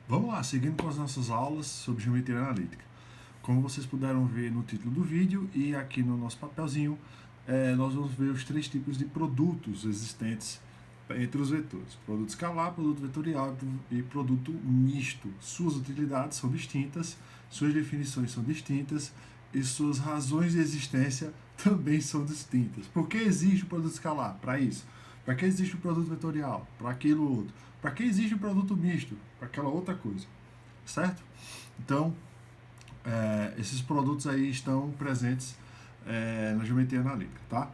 Vamos lá, seguindo com as nossas aulas sobre geometria analítica. Como vocês puderam ver no título do vídeo e aqui no nosso papelzinho, nós vamos ver os três tipos de produtos existentes entre os vetores. Produto escalar, produto vetorial e produto misto. Suas utilidades são distintas, suas definições são distintas e suas razões de existência também são distintas. Por que existe o produto escalar? Para isso. Para que existe o produto vetorial? Para aquilo outro. Para que existe o produto misto? Para aquela outra coisa. Certo? Então, esses produtos aí estão presentes na geometria analítica, tá?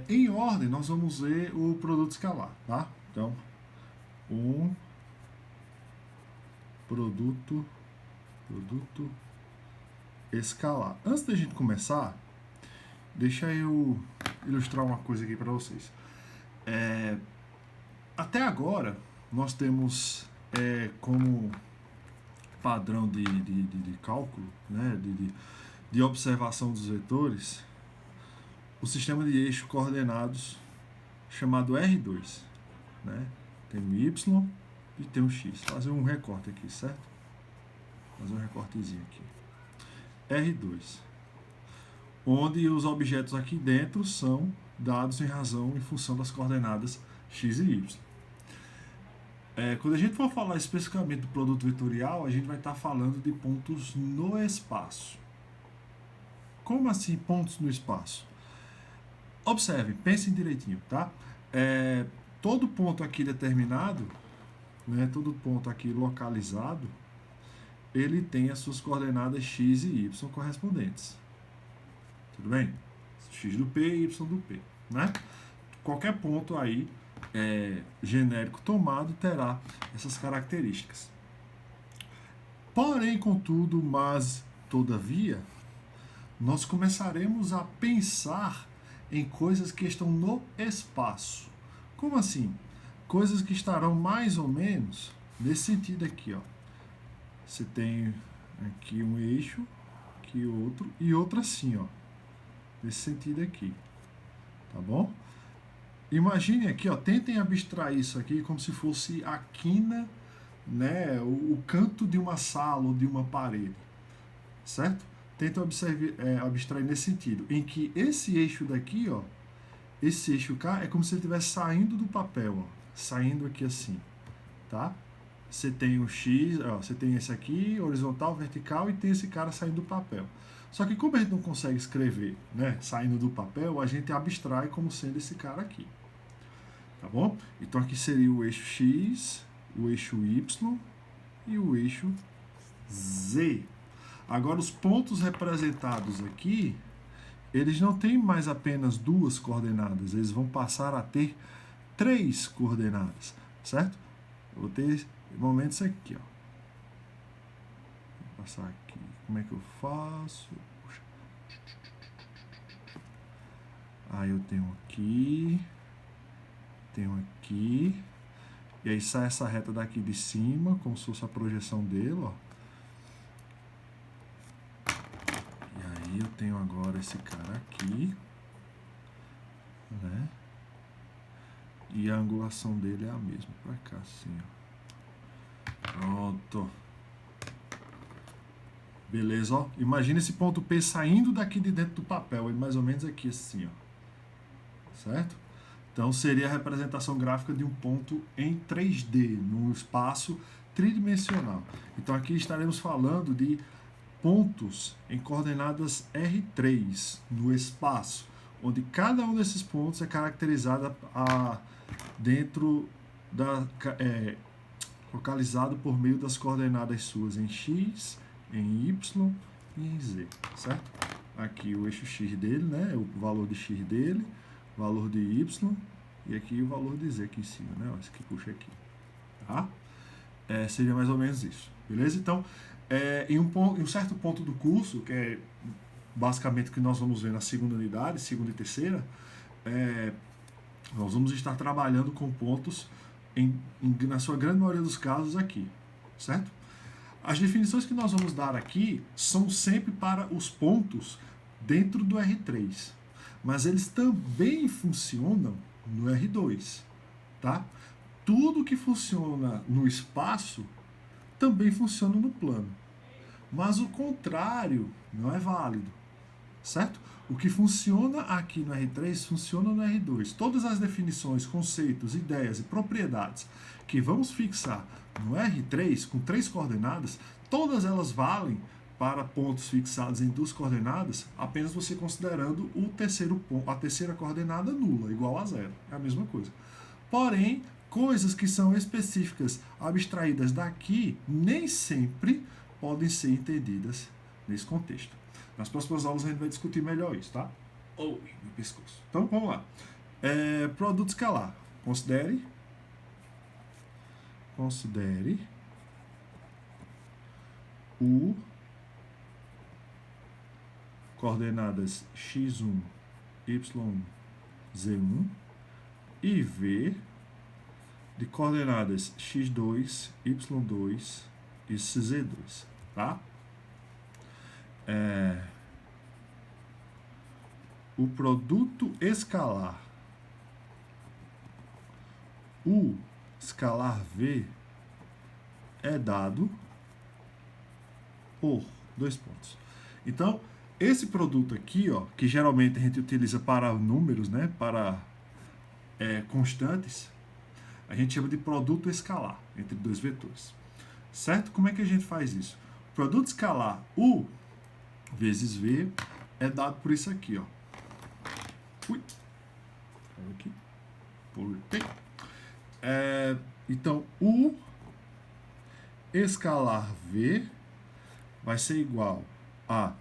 Em ordem, nós vamos ver o produto escalar, tá? Então, um produto escalar. Antes da gente começar, deixa eu ilustrar uma coisa aqui para vocês. Até agora, nós temos como padrão de cálculo, né, de observação dos vetores, o sistema de eixos coordenados chamado R2. Né? Tem o Y e tem o X. Vou fazer um recorte aqui, certo? Vou fazer um recortezinho aqui. R2. Onde os objetos aqui dentro são dados em função das coordenadas X e Y. Quando a gente for falar especificamente do produto vetorial, a gente vai estar falando de pontos no espaço. Como assim pontos no espaço? Observem, pensem direitinho, tá? Todo ponto aqui determinado, né, todo ponto aqui localizado, ele tem as suas coordenadas x e y correspondentes. Tudo bem? X do P e y do P, né? Qualquer ponto aí genérico tomado terá essas características. Porém, contudo, mas todavia, nós começaremos a pensar em coisas que estão no espaço. Como assim? Coisas que estarão mais ou menos nesse sentido aqui, ó. Você tem aqui um eixo, aqui outro e outro assim, ó. Nesse sentido aqui. Tá bom? Imagine aqui, ó, tentem abstrair isso aqui como se fosse a quina, né, o canto de uma sala ou de uma parede. Certo? Tentem abstrair nesse sentido, em que esse eixo daqui, ó, esse eixo K é como se ele estivesse saindo do papel, ó, saindo aqui assim, tá? Você tem o X, ó, você tem esse aqui, horizontal, vertical, e tem esse cara saindo do papel. Só que como a gente não consegue escrever, né, saindo do papel, a gente abstrai como sendo esse cara aqui. Tá bom? Então aqui seria o eixo X, o eixo Y e o eixo Z. Agora os pontos representados aqui, eles não têm mais apenas duas coordenadas, eles vão passar a ter três coordenadas, certo? Eu vou ter momentos aqui, ó. Vou passar aqui. Como é que eu faço? Puxa. Aí eu tenho aqui, e aí sai essa reta daqui de cima, como se fosse a projeção dele, ó. E aí eu tenho agora esse cara aqui, né? E a angulação dele é a mesma, pra cá, assim, ó. Pronto. Beleza, ó. Imagina esse ponto P saindo daqui de dentro do papel, é mais ou menos aqui, assim, ó. Certo? Então seria a representação gráfica de um ponto em 3D, num espaço tridimensional. Então aqui estaremos falando de pontos em coordenadas R3 no espaço, onde cada um desses pontos é caracterizado dentro da localizado por meio das coordenadas suas em x, em y e em z, certo? Aqui o eixo x dele, né, o valor de x dele, valor de y e aqui o valor de z aqui em cima, né, esse que puxa aqui, tá? Seria mais ou menos isso, beleza? Então, em um certo ponto do curso, que é basicamente o que nós vamos ver na segunda unidade, segunda e terceira, nós vamos estar trabalhando com pontos na sua grande maioria dos casos aqui, certo? As definições que nós vamos dar aqui são sempre para os pontos dentro do R3, mas eles também funcionam no R2, tá? Tudo que funciona no espaço também funciona no plano. Mas o contrário não é válido, certo? O que funciona aqui no R3 funciona no R2. Todas as definições, conceitos, ideias e propriedades que vamos fixar no R3 com 3 coordenadas, todas elas valem para pontos fixados em 2 coordenadas, apenas você considerando o terceiro ponto, a terceira coordenada nula, igual a zero. É a mesma coisa. Porém, coisas que são específicas, abstraídas daqui, nem sempre podem ser entendidas nesse contexto. Nas próximas aulas a gente vai discutir melhor isso, tá? Meu pescoço. Então, vamos lá. Produto escalar. Considere o coordenadas x1, y1, z1 e v de coordenadas x2, y2 e z2, tá? O produto escalar U escalar V é dado por 2 pontos. Então, esse produto aqui, ó, que geralmente a gente utiliza para números, né, para constantes, a gente chama de produto escalar entre 2 vetores. Certo? Como é que a gente faz isso? O produto escalar U vezes V é dado por isso aqui, ó. Aqui. Então, U escalar V vai ser igual a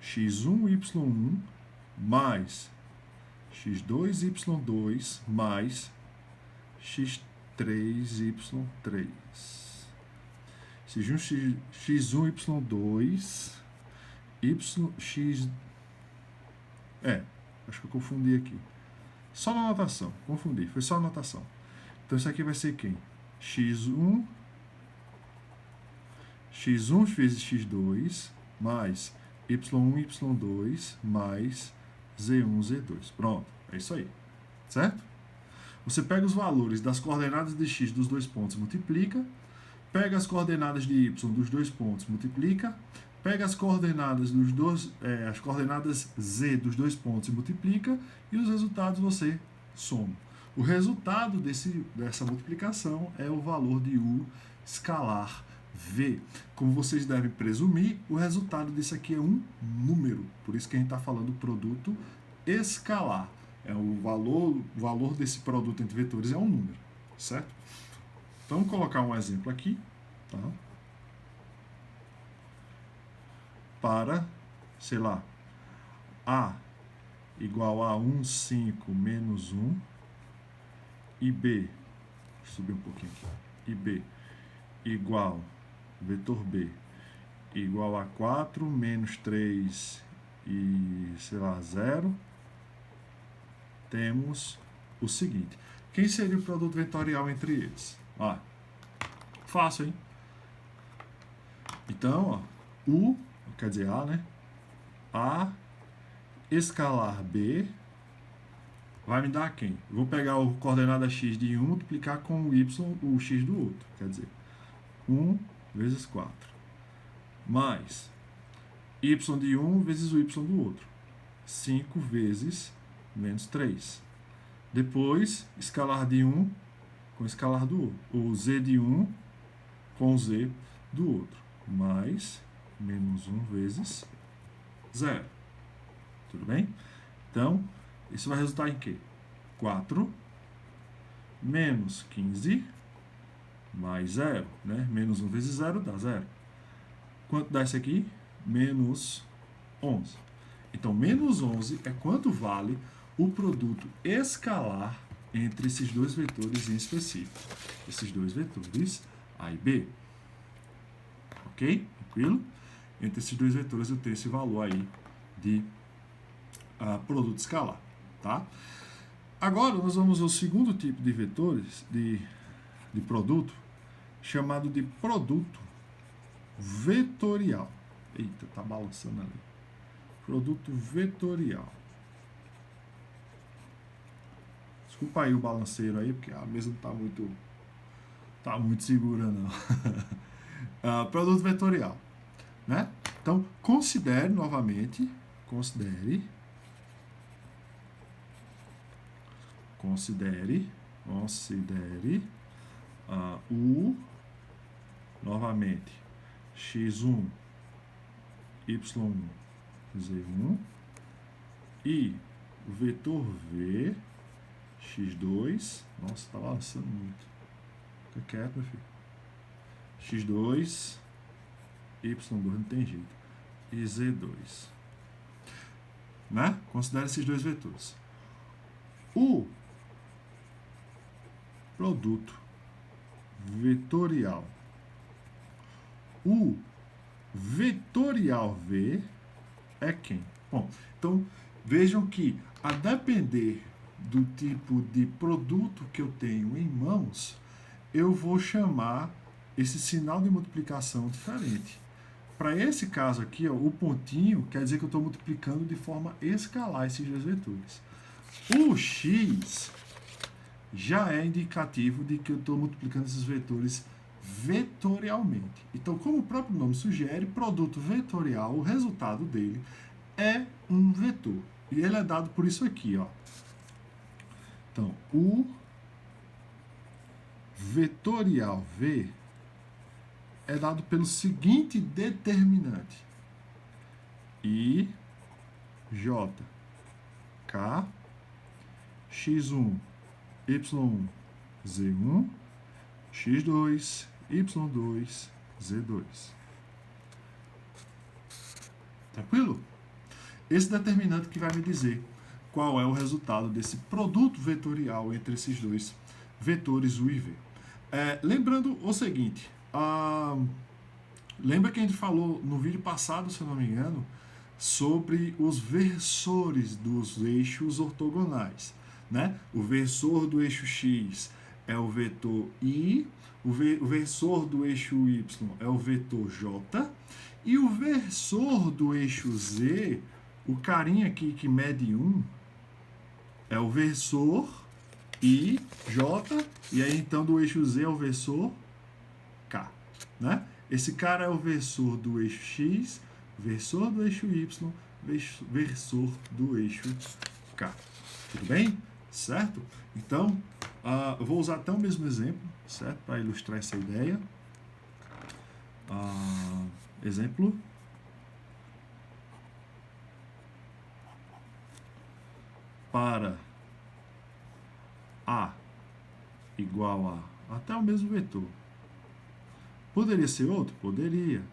x1y1 mais x2y2 mais x3y3. x1, x1y2, x... acho que eu confundi aqui. Só na anotação, confundi, foi só a anotação. Então isso aqui vai ser quem? x1 vezes x2 mais y1, y2 mais z1, z2. Pronto, é isso aí, certo? Você pega os valores das coordenadas de x dos 2 pontos e multiplica, pega as coordenadas de y dos 2 pontos, multiplica, pega as coordenadas as coordenadas z dos 2 pontos e multiplica, e os resultados você soma. O resultado dessa multiplicação é o valor de U escalar V. Como vocês devem presumir, o resultado disso aqui é um número. Por isso que a gente está falando do produto escalar. O valor desse produto entre vetores é um número, certo? Então, vamos colocar um exemplo aqui, tá? Para, sei lá, A igual a 1, 5 menos 1 e B, deixa eu subir um pouquinho aqui, e B igual, vetor B, igual a 4 menos 3 e, sei lá, 0, temos o seguinte. Quem seria o produto vetorial entre eles? Fácil, hein? Então, U, quer dizer A, né? A escalar B vai me dar quem? Eu vou pegar o coordenada x de um, multiplicar com o y, o x do outro. Quer dizer, 1 vezes 4. Mais y de um vezes o y do outro. 5 vezes menos 3. Depois, escalar de um com escalar do outro. O z de um com z do outro. Mais menos 1 vezes 0. Tudo bem? Então, isso vai resultar em quê? 4 menos 15 mais 0, né? Menos 1 vezes 0 dá 0. Quanto dá isso aqui? Menos 11. Então, menos 11 é quanto vale o produto escalar entre esses dois vetores em específico. Esses dois vetores, A e B. Ok? Tranquilo? Entre esses dois vetores eu tenho esse valor aí de produto escalar. Tá? Agora, nós vamos ao segundo tipo de vetores, de produto, chamado de produto vetorial. Eita, tá balançando ali. Produto vetorial. Desculpa aí o balanceiro aí, porque a mesa não tá muito segura, não. Produto vetorial, né? Então, considere novamente, considere o, novamente, x1, y1, z1 e o vetor v, x2, nossa, tá balançando muito, fica quieto, meu filho, x2, y2, não tem jeito, e z2, né? Considere esses dois vetores. O produto vetorial, o vetorial V é quem? Bom, então vejam que a depender do tipo de produto que eu tenho em mãos, eu vou chamar esse sinal de multiplicação diferente. Para esse caso aqui, ó, o pontinho quer dizer que eu estou multiplicando de forma escalar esses dois vetores. O x já é indicativo de que eu estou multiplicando esses vetores vetorialmente. Então, como o próprio nome sugere, produto vetorial, o resultado dele é um vetor. E ele é dado por isso aqui, ó. Então, o vetorial V é dado pelo seguinte determinante: I, J, K, x1, y1, z1, x2, y2, z2. Tranquilo? Esse determinante que vai me dizer qual é o resultado desse produto vetorial entre esses dois vetores U e V. Lembrando o seguinte, lembra que a gente falou no vídeo passado, se eu não me engano, sobre os versores dos eixos ortogonais, né? O versor do eixo x é o vetor I, o versor do eixo y é o vetor j, e o versor do eixo z, o carinha aqui que mede 1, é o versor I, j, e aí então do eixo z é o versor k, né? Esse cara é o versor do eixo x, versor do eixo y, versor do eixo k. Tudo bem? Certo? Então, eu vou usar até o mesmo exemplo, certo? Para ilustrar essa ideia. Exemplo. Para A igual a até o mesmo vetor. Poderia ser outro? Poderia.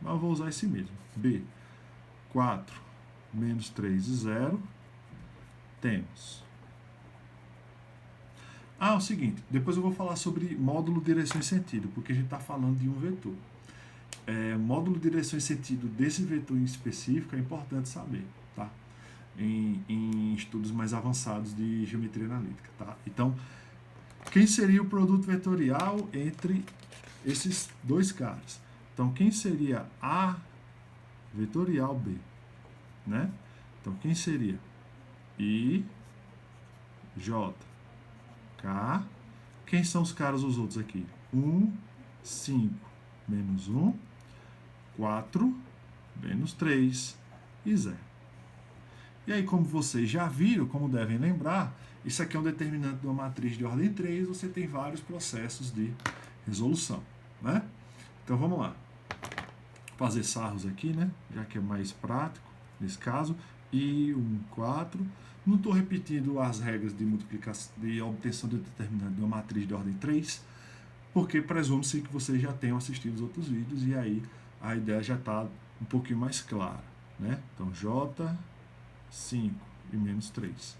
Mas eu vou usar esse mesmo. B, 4 menos 3 e 0. Temos. É o seguinte, depois eu vou falar sobre módulo direção e sentido, porque a gente está falando de um vetor. Módulo direção e sentido desse vetor em específico é importante saber, tá? Em estudos mais avançados de geometria analítica, tá? Então, quem seria o produto vetorial entre esses dois caras? Então, quem seria A vetorial B, né? Então, quem seria? I, J, K. Quem são os caras os outros aqui? 1, 5, menos 1, 4, menos 3 e 0. E aí, como vocês já viram, como devem lembrar, isso aqui é um determinante de uma matriz de ordem 3, você tem vários processos de resolução, né? Então, vamos lá. Fazer sarros aqui, né? Já que é mais prático, nesse caso. I, 1, 4. Não estou repetindo as regras de multiplicação, de obtenção de determinante de uma matriz de ordem 3, porque presume-se que vocês já tenham assistido os outros vídeos e aí a ideia já está um pouquinho mais clara, né? Então, J, 5 e menos 3.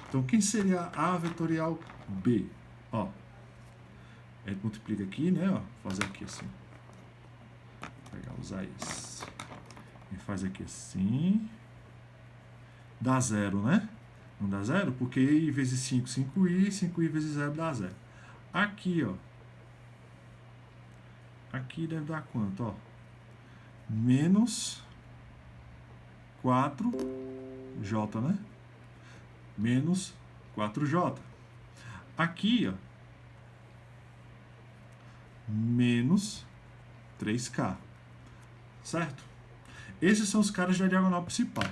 Então, quem seria A vetorial B? Ó, a gente multiplica aqui, né? Ó, fazer aqui assim. Vou pegar, usar esse. E faz aqui assim. Dá 0, né? Não dá 0? Porque I vezes 5, 5i, 5i vezes 0 dá 0. Aqui, ó. Aqui deve dar quanto, ó? Menos 4j, né? Menos 4j. Aqui, ó. Menos 3K. Certo? Esses são os caras da diagonal principal.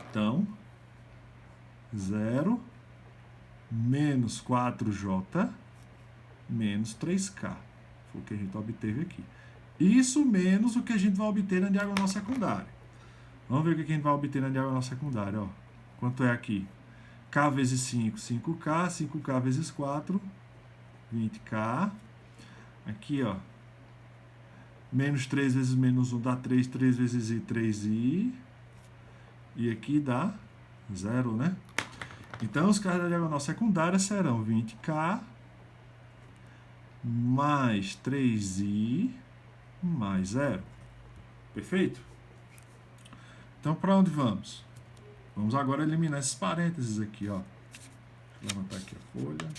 Então, 0 menos 4J menos 3K. Foi o que a gente obteve aqui. Isso menos o que a gente vai obter na diagonal secundária. Vamos ver o que a gente vai obter na diagonal secundária. Ó. Quanto é aqui? K vezes 5, 5K. 5K vezes 4, 20K. Aqui, ó. Menos 3 vezes menos 1 dá 3. 3 vezes I, 3I. E aqui dá 0, né? Então, os caras da diagonal secundária serão 20K mais 3I mais 0. Perfeito? Então, para onde vamos? Vamos agora eliminar esses parênteses aqui, ó. Vou levantar aqui a folha.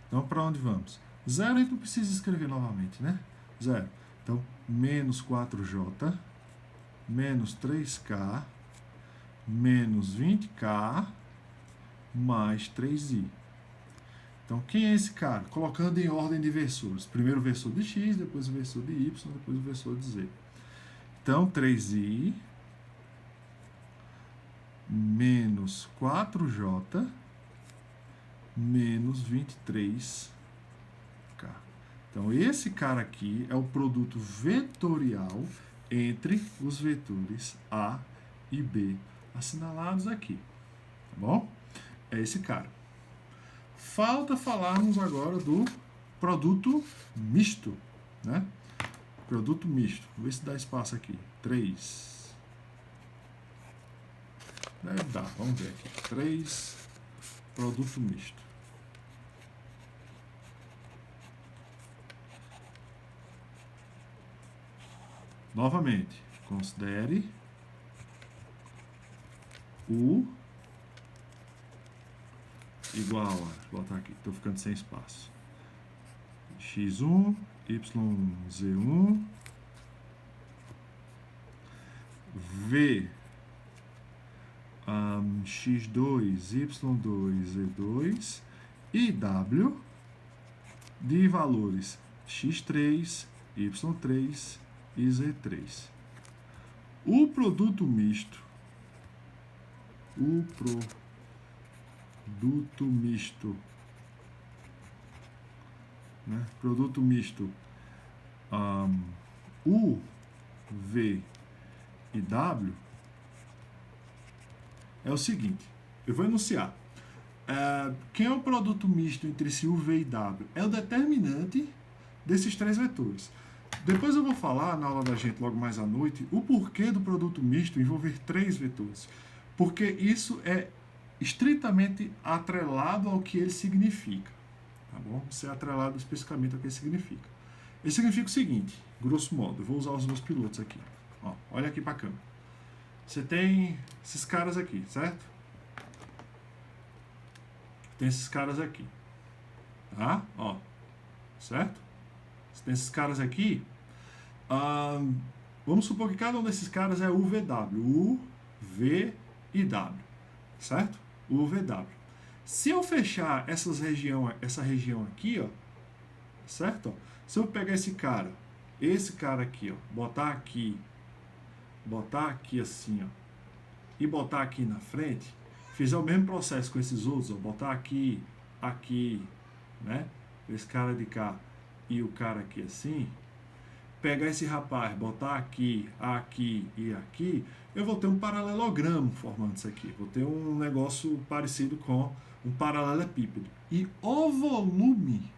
Então, para onde vamos? 0 a gente não precisa escrever novamente, né? 0. Então, menos 4J, menos 3K, menos 20K, mais 3I. Então, quem é esse cara? Colocando em ordem de versores. Primeiro o versor de x, depois o versor de y, depois o versor de z. Então, 3i menos 4j menos 23k. Então, esse cara aqui é o produto vetorial entre os vetores A e B assinalados aqui. Tá bom? É esse cara. Falta falarmos agora do produto misto, né? Produto misto. Vou ver se dá espaço aqui. 3. Deve dar. Vamos ver aqui. 3. Produto misto. Novamente, considere U igual a... Vou botar aqui. Estou ficando sem espaço. X1, YZ1, V, X2, Y2, Z2 e W de valores X3, Y3 e Z3. O produto misto, né? Produto misto U, V e W é o seguinte, eu vou enunciar. Quem é o produto misto entre esse U, V e W? É o determinante desses três vetores. Depois eu vou falar, na aula da gente, logo mais à noite, o porquê do produto misto envolver três vetores. Porque isso é estritamente atrelado ao que ele significa. Tá bom? Isso é atrelado especificamente ao que ele significa. Ele significa o seguinte, grosso modo, eu vou usar os meus pilotos aqui. Ó, olha aqui para a câmera. Você tem esses caras aqui, certo? Tem esses caras aqui. Tá? Ó, certo? Você tem esses caras aqui. Vamos supor que cada um desses caras é UVW. U, V e W. Certo? UVW. Se eu fechar essa região aqui, ó, certo? Ó, se eu pegar esse cara aqui, ó, botar aqui assim, ó, e botar aqui na frente, fizer o mesmo processo com esses outros, ó, botar aqui, né? Esse cara de cá e o cara aqui assim, pegar esse rapaz, botar aqui e aqui, eu vou ter um paralelogramo formando isso aqui. Vou ter um negócio parecido com um paralelepípedo. E o volume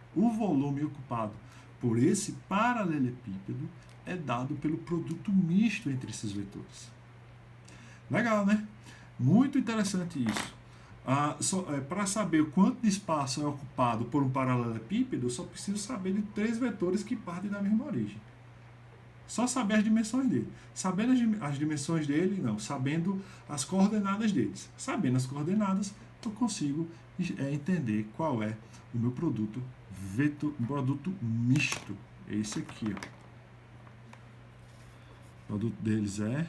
ocupado por esse paralelepípedo é dado pelo produto misto entre esses vetores. Legal, né? Muito interessante isso. Para saber o quanto de espaço é ocupado por um paralelepípedo, eu só preciso saber de três vetores que partem da mesma origem. Só saber as dimensões dele. Sabendo as dimensões dele, não. Sabendo as coordenadas deles. Sabendo as coordenadas, eu consigo entender qual é o meu produto misto. Esse aqui, ó. O produto deles é...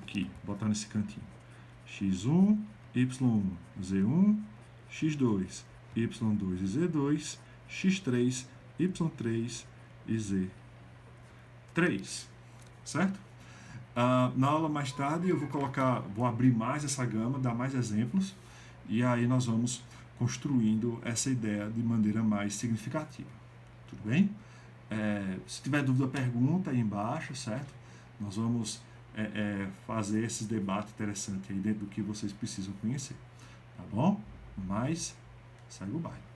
aqui, botar nesse cantinho. X1, Y1, Z1, X2, Y2 e Z2 x3, y3 e z3, certo? Na aula mais tarde eu vou abrir mais essa gama, dar mais exemplos, e aí nós vamos construindo essa ideia de maneira mais significativa. Tudo bem? Se tiver dúvida, pergunta aí embaixo, certo? Nós vamos fazer esses debates interessantes aí dentro do que vocês precisam conhecer, tá bom? Mas segue o baile.